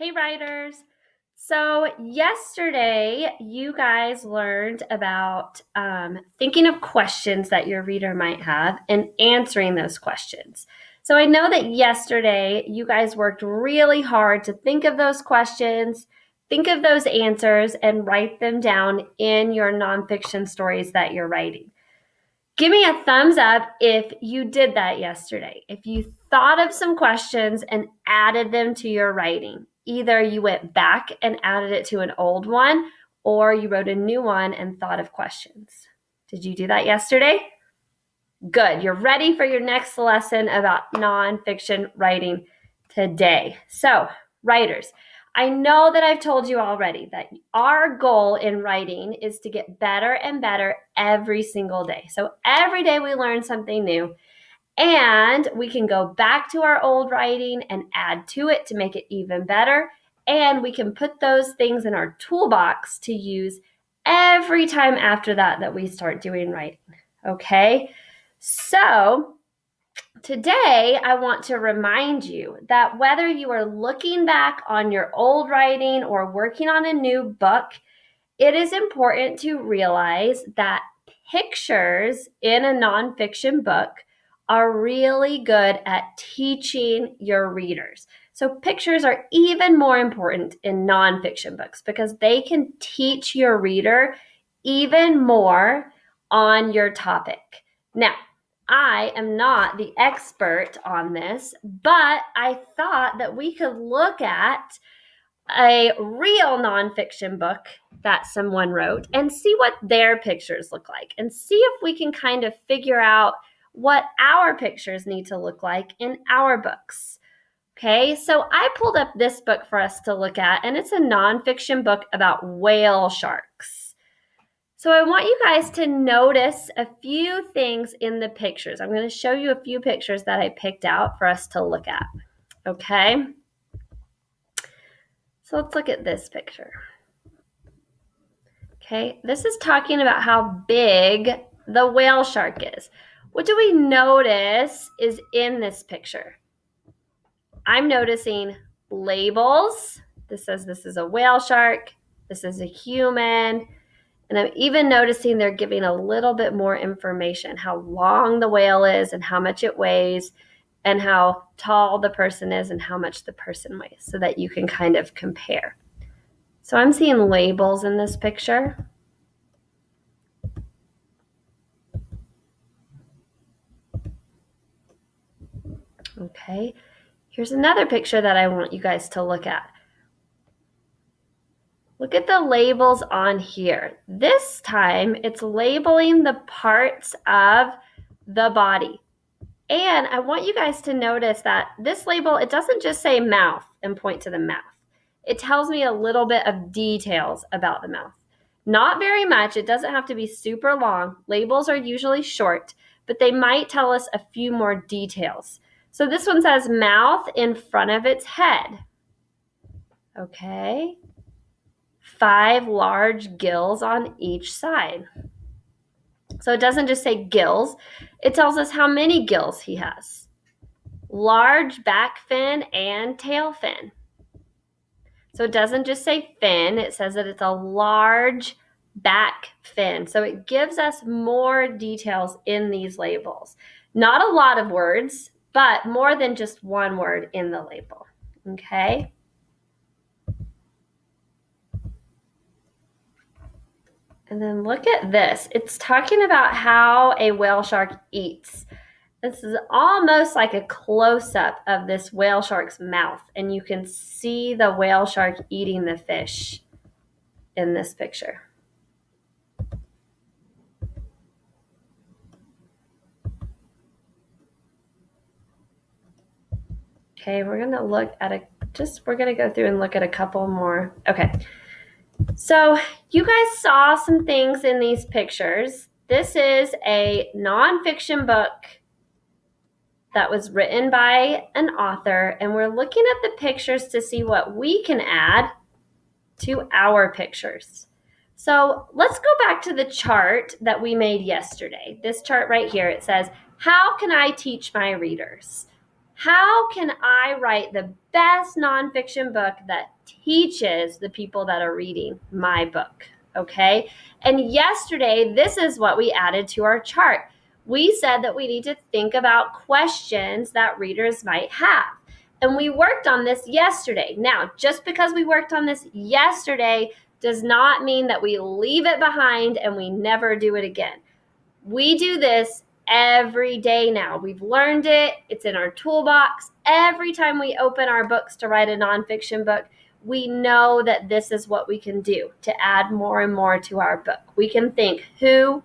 Hey, writers. So, yesterday you guys learned about thinking of questions that your reader might have and answering those questions. So, I know that yesterday you guys worked really hard to think of those questions, think of those answers, and write them down in your nonfiction stories that you're writing. Give me a thumbs up if you did that yesterday. If you thought of some questions and added them to your writing. Either you went back and added it to an old one, or you wrote a new one and thought of questions. Did you do that yesterday? Good. You're ready for your next lesson about nonfiction writing today. So, writers, I know that I've told you already that our goal in writing is to get better and better every single day. So every day we learn something new, and we can go back to our old writing and add to it to make it even better. And we can put those things in our toolbox to use every time after that we start doing writing. Okay? So, today, I want to remind you that whether you are looking back on your old writing or working on a new book, it is important to realize that pictures in a nonfiction book are really good at teaching your readers. So, pictures are even more important in nonfiction books because they can teach your reader even more on your topic. Now, I am not the expert on this, but I thought that we could look at a real nonfiction book that someone wrote and see what their pictures look like and see if we can kind of figure out what our pictures need to look like in our books. Okay, so I pulled up this book for us to look at, and it's a nonfiction book about whale sharks. So I want you guys to notice a few things in the pictures. I'm going to show you a few pictures that I picked out for us to look at. Okay? So let's look at this picture. Okay, this is talking about how big the whale shark is. What do we notice is in this picture? I'm noticing labels. This says this is a whale shark. This is a human. And I'm even noticing they're giving a little bit more information, how long the whale is and how much it weighs and how tall the person is and how much the person weighs so that you can kind of compare. So I'm seeing labels in this picture. Okay, here's another picture that I want you guys to look at. Look at the labels on here. This time it's labeling the parts of the body. And I want you guys to notice that this label, it doesn't just say mouth and point to the mouth. It tells me a little bit of details about the mouth. Not very much. It doesn't have to be super long. Labels are usually short, but they might tell us a few more details. So this one says mouth in front of its head. Okay. 5 large gills on each side. So it doesn't just say gills. It tells us how many gills he has. Large back fin and tail fin. So it doesn't just say fin. It says that it's a large back fin. So it gives us more details in these labels. Not a lot of words, but more than just one word in the label. Okay? And then look at this. It's talking about how a whale shark eats. This is almost like a close-up of this whale shark's mouth, and you can see the whale shark eating the fish in this picture. Okay, we're going to look at we're going to go through and look at a couple more. Okay. So you guys saw some things in these pictures. This is a nonfiction book that was written by an author, and we're looking at the pictures to see what we can add to our pictures. So let's go back to the chart that we made yesterday. This chart right here, it says, how can I teach my readers? How can I write the best nonfiction book that teaches the people that are reading my book? Okay. And yesterday, this is what we added to our chart. We said that we need to think about questions that readers might have. And we worked on this yesterday. Now, just because we worked on this yesterday does not mean that we leave it behind and we never do it again. We do this every day now. We've learned it. It's in our toolbox. Every time we open our books to write a nonfiction book, we know that this is what we can do to add more and more to our book. We can think who,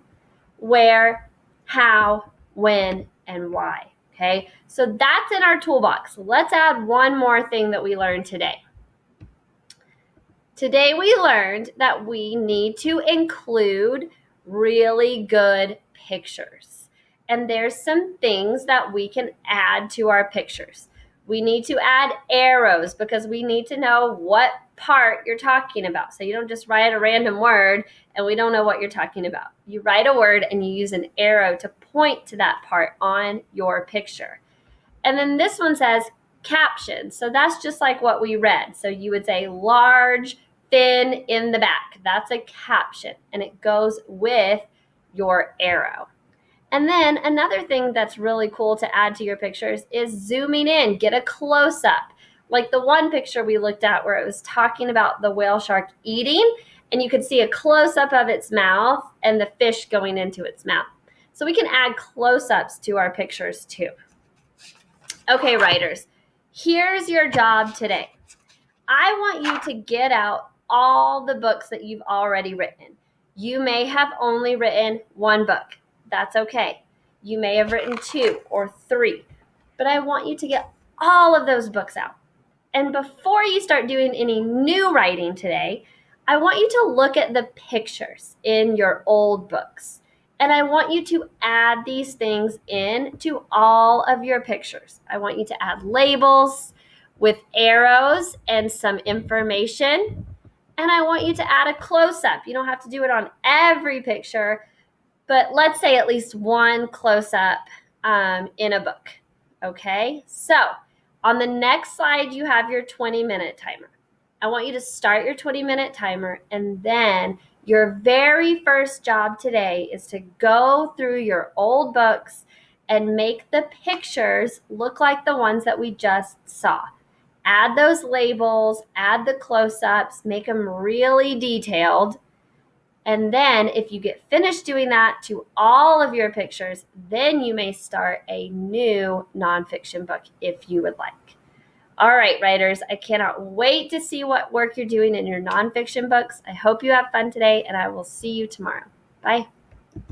where, how, when, and why. Okay, so that's in our toolbox. Let's add one more thing that we learned today. Today we learned that we need to include really good pictures. And there's some things that we can add to our pictures. We need to add arrows because we need to know what part you're talking about. So you don't just write a random word and we don't know what you're talking about. You write a word and you use an arrow to point to that part on your picture. And then this one says caption. So that's just like what we read. So you would say large, thin in the back. That's a caption, and it goes with your arrow. And then another thing that's really cool to add to your pictures is zooming in, get a close-up. Like the one picture we looked at where it was talking about the whale shark eating, and you could see a close-up of its mouth and the fish going into its mouth. So we can add close-ups to our pictures too. Okay, writers, here's your job today. I want you to get out all the books that you've already written. You may have only written one book. That's okay. You may have written 2 or 3, but I want you to get all of those books out. And before you start doing any new writing today, I want you to look at the pictures in your old books. And I want you to add these things in to all of your pictures. I want you to add labels with arrows and some information. And I want you to add a close-up. You don't have to do it on every picture, but let's say at least one close-up in a book. Okay, so on the next slide, you have your 20-minute timer. I want you to start your 20-minute timer, and then your very first job today is to go through your old books and make the pictures look like the ones that we just saw. Add those labels, add the close-ups, make them really detailed. And then if you get finished doing that to all of your pictures, then you may start a new nonfiction book if you would like. All right, writers, I cannot wait to see what work you're doing in your nonfiction books. I hope you have fun today, and I will see you tomorrow. Bye.